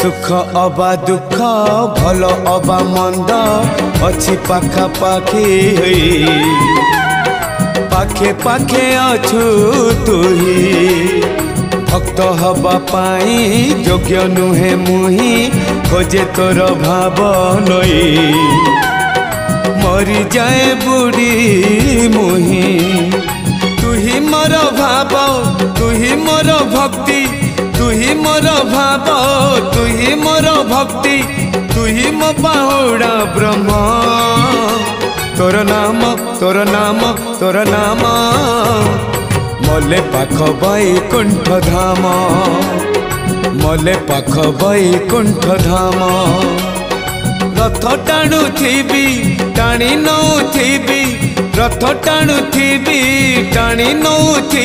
सुख अबा दुख भल अबा मंद अच्छी पाखा पाखी पाखे पाखे अछु तुही भक्त हवा पाई योग्य नुहे मुही खोजे तोर भाव नई मरी जाए बुढ़ी मुही तुही मोर भाव तुही मोर भक्ति तुही मोर भाव तुही मोर भक्ति तुही मो बाहुड़ा ब्रह्म तोर नाम तोर नाम तोर नाम मले पाख बैकुंठ धाम मले पाख बैकुंठ धाम रथ टाणु थी टाणी नौ थी रथ टाणु थी टाणी नौ थी